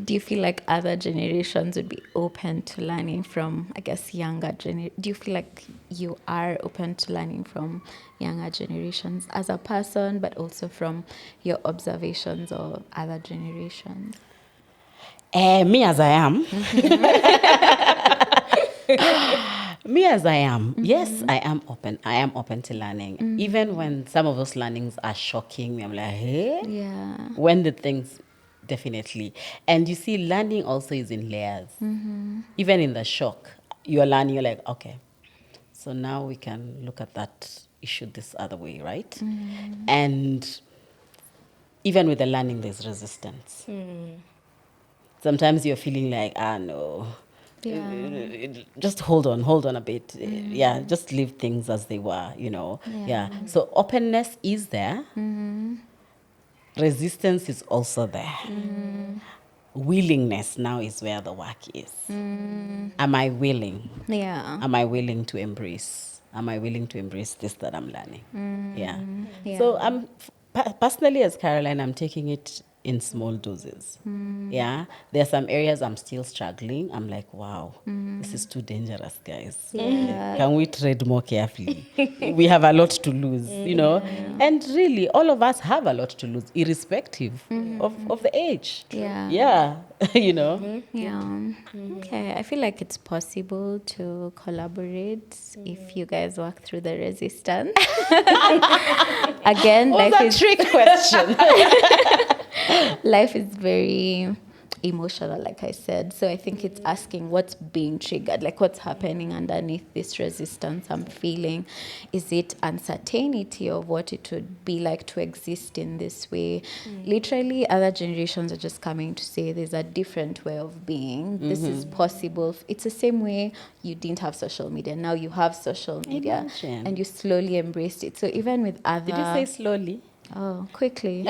Do you feel like other generations would be open to learning from, I guess, younger generations? Do you feel like you are open to learning from younger generations as a person, but also from your observations of other generations? Me as I am. Me as I am. Yes, I am open. I am open to learning. Even when some of those learnings are shocking me, I'm like, hey? When the things, definitely. And you see, learning also is in layers. Even in the shock, you're learning, you're like, okay, so now we can look at that issue this other way, right? And even with the learning, there's resistance. Sometimes you're feeling like, no. Just hold on a bit. Yeah, just leave things as they were, Yeah. So openness is there. Resistance is also there. Willingness now is where the work is. Am I willing? Yeah. Am I willing to embrace? Am I willing to embrace this that I'm learning? Yeah. Yeah. So I'm personally, as Caroline, I'm taking it in small doses. Yeah. There are some areas I'm still struggling. I'm like, wow, this is too dangerous, guys. Yeah. Can we tread more carefully? We have a lot to lose, And really, all of us have a lot to lose, irrespective of the age. Yeah. Yeah. Yeah. Okay. I feel like it's possible to collaborate if you guys work through the resistance. Again, What was a trick question? life is very emotional, like I said. So I think it's asking what's being triggered, like what's happening underneath this resistance I'm feeling. Is it uncertainty of what it would be like to exist in this way? Literally, other generations are just coming to say there's a different way of being. This is possible. It's the same way you didn't have social media. Now you have social media. Imagine. And you slowly embraced it. So even with other... Did you say slowly? Oh, quickly.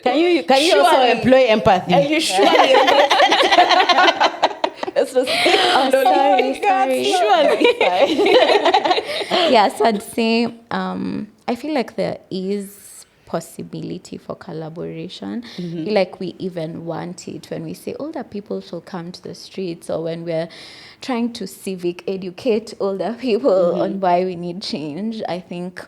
Can you also employ empathy? Are you sure? It's just, sorry. Surely. Yeah, so I'd say I feel like there is possibility for collaboration. I feel like we even want it when we say older people should come to the streets, or when we're trying to civic educate older people on why we need change. I think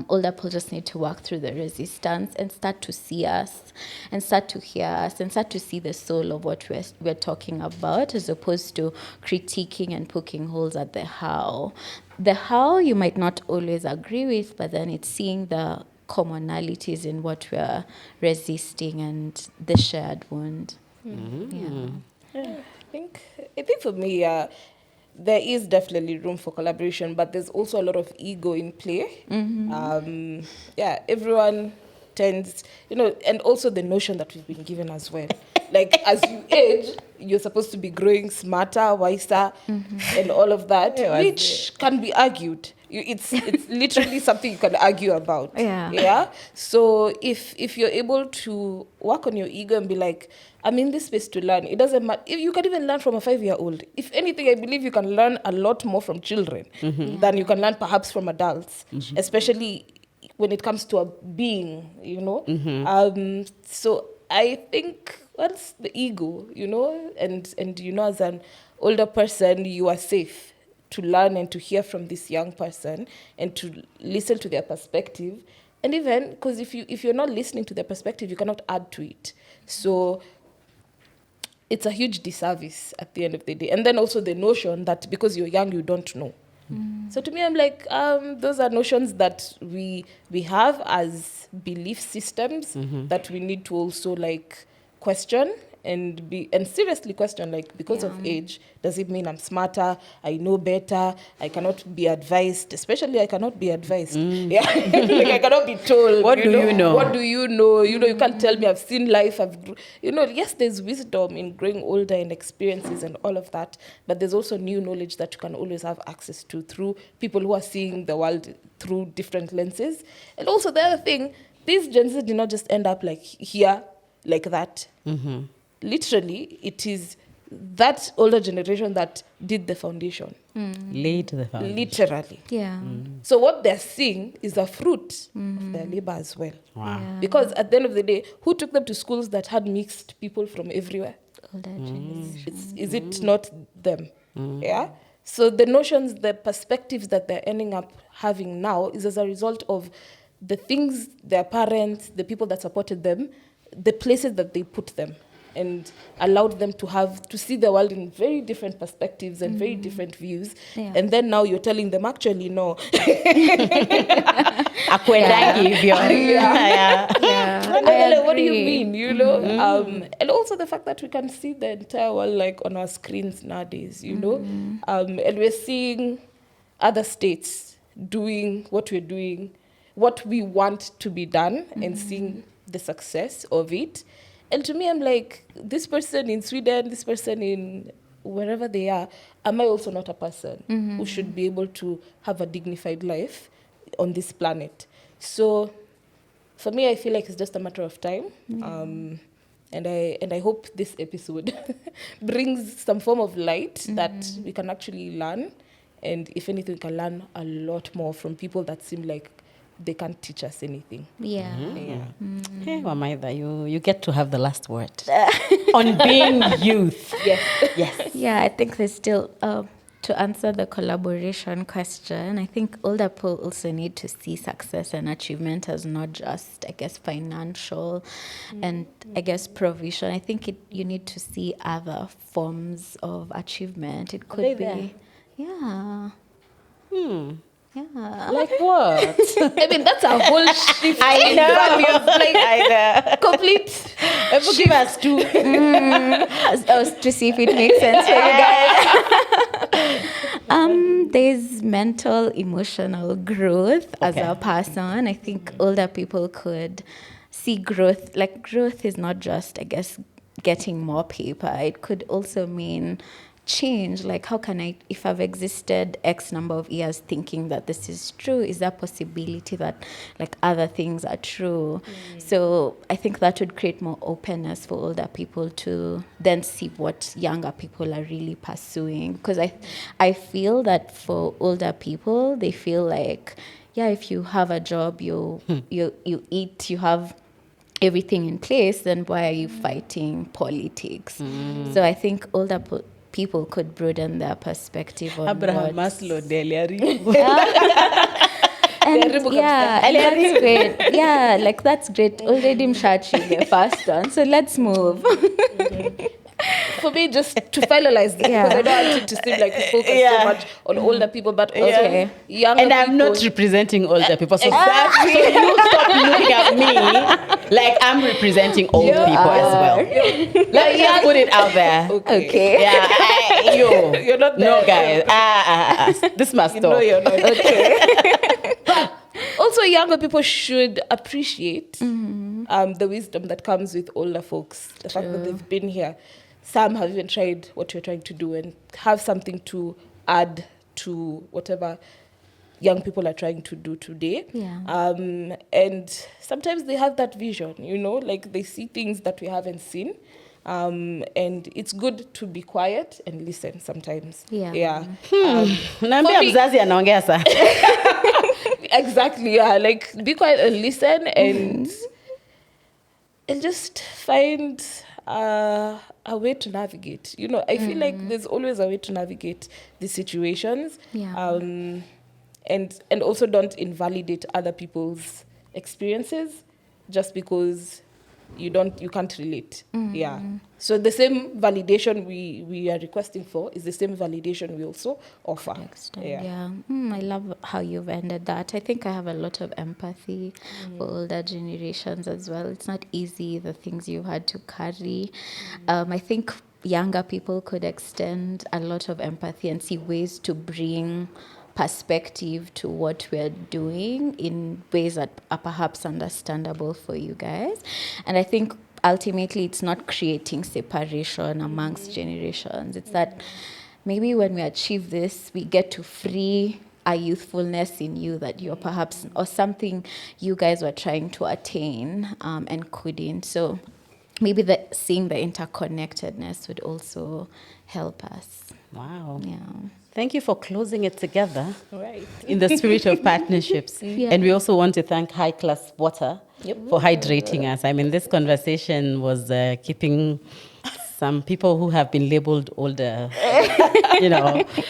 older people just need to walk through the resistance and start to see us and start to hear us and start to see the soul of what we're talking about, as opposed to critiquing and poking holes at the how. The how you might not always agree with, but then it's seeing the commonalities in what we're resisting and the shared wound. I think for me, there is definitely room for collaboration, but there's also a lot of ego in play. Everyone tends, and also the notion that we've been given as well. Like, as you age, you're supposed to be growing smarter, wiser, and all of that, which can be argued. It's literally something you can argue about. Yeah. So if you're able to work on your ego and be like, I'm in this space to learn. It doesn't matter. You can even learn from a 5-year-old. If anything, I believe you can learn a lot more from children than you can learn perhaps from adults, especially when it comes to a being, So I think once the ego, and as an older person, you are safe to learn and to hear from this young person and to listen to their perspective. And even because if you're not listening to their perspective, you cannot add to it. So it's a huge disservice at the end of the day. And then also the notion that because you're young, you don't know. So to me, I'm like, those are notions that we have as belief systems that we need to also like question and seriously question, like, because of age, does it mean I'm smarter? I know better? I cannot be advised. Especially, I cannot be advised. Yeah, like I cannot be told. What do you know? What do you know? You can't tell me. I've seen life. Yes, there's wisdom in growing older and experiences and all of that. But there's also new knowledge that you can always have access to through people who are seeing the world through different lenses. And also the other thing, these Gen Z did not just end up like here, like that. Literally, it is that older generation that did the foundation. Laid the foundation. Literally. Yeah. So what they're seeing is the fruit of their labor as well. Wow. Yeah. Because at the end of the day, who took them to schools that had mixed people from everywhere? Older generation. Is it not them? Yeah. So the notions, the perspectives that they're ending up having now is as a result of the things their parents, the people that supported them, the places that they put them. and allowed them to see the world in very different perspectives and very different views. Yeah. And then now you're telling them, actually, no. Akwendangi hivyo. What do you mean, and also the fact that we can see the entire world like on our screens nowadays, and we're seeing other states doing what we're doing, what we want to be done, and seeing the success of it. And to me, I'm like, this person in Sweden, this person in wherever they are, am I also not a person who should be able to have a dignified life on this planet? So for me, I feel like it's just a matter of time. And I hope this episode brings some form of light that we can actually learn. And if anything, we can learn a lot more from people that seem like they can't teach us anything. Yeah. Hey, Wamaitha, you get to have the last word on being youth. Yes. Yeah, I think there's still, to answer the collaboration question, I think older people also need to see success and achievement as not just, I guess, financial and, I guess, provision. I think you need to see other forms of achievement. It could be... there? Yeah. Yeah. Like what? I mean, that's a whole shift. I know. Like, complete. Give us two. To see if it makes sense for you guys. There's mental, emotional growth as a person. I think older people could see growth. Like, growth is not just, I guess, getting more paper. It could also mean change. Like, how can I, if I've existed X number of years thinking that this is true, is there a possibility that like other things are true? So I think that would create more openness for older people to then see what younger people are really pursuing. Because I feel that for older people, they feel like, yeah, if you have a job, you eat, you have everything in place, then why are you fighting politics? So I think older people could broaden their perspective on Abraham Maslow, and that's great. Yeah, like that's great. Already mshachi the first one, so let's move. For me, just to finalize this, because I don't want it to seem like we focus so much on older people, but also younger and I'm people. not representing older people, so so you stop looking at me like I'm representing old people as well. Let me just put it out there. Okay. Yeah, You're not there. No, guys. This must stop. No, you're not. Okay. But also, younger people should appreciate the wisdom that comes with older folks. The fact that they've been here. Some have even tried what you're trying to do and have something to add to whatever young people are trying to do today. Yeah. And sometimes they have that vision, like they see things that we haven't seen. And it's good to be quiet and listen sometimes. Yeah. Naambia mzazi anaongea sana. Exactly, yeah. Like, be quiet and listen and just find a way to navigate. I feel like there's always a way to navigate these situations. Yeah. And also don't invalidate other people's experiences just because you can't relate. Yeah. So the same validation we are requesting for is the same validation we also offer. Yeah. I love how you've ended that. I think I have a lot of empathy for older generations as well. It's not easy, the things you've had to carry. I think younger people could extend a lot of empathy and see ways to bring perspective to what we're doing in ways that are perhaps understandable for you guys. And I think ultimately it's not creating separation amongst generations. It's that maybe when we achieve this, we get to free a youthfulness in you that you're perhaps, or something you guys were trying to attain and couldn't. So maybe seeing the interconnectedness would also help us. Wow. Yeah. Thank you for closing it together Right. in the spirit of partnerships. Yeah. And we also want to thank High Class Water for hydrating us. I mean, this conversation was keeping some people who have been labeled older,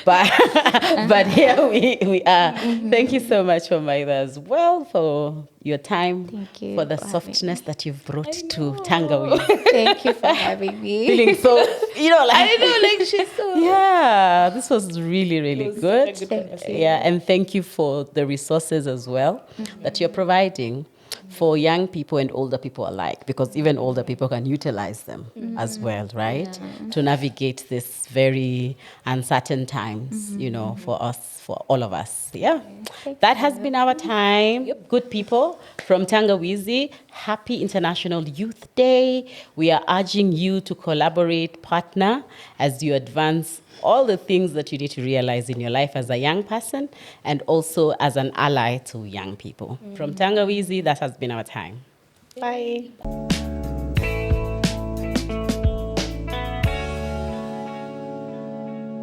but here we are. Thank you so much, Wamaitha, as well, for your time. Thank you for the for softness that you've brought to Tangawizi. Thank you for having me. Feeling so, She's so... Yeah, this was really, really It was good. such a good conversation. Yeah, and thank you for the resources as well that you're providing for young people and older people alike, because even older people can utilize them as well, right? To navigate this very uncertain times, for us, for all of us. Yeah. That has been our time. Good people from Tangawizi, happy International Youth Day. We are urging you to collaborate, partner as you advance all the things that you need to realize in your life as a young person and also as an ally to young people. From Tangawizi, that has been our time. Bye.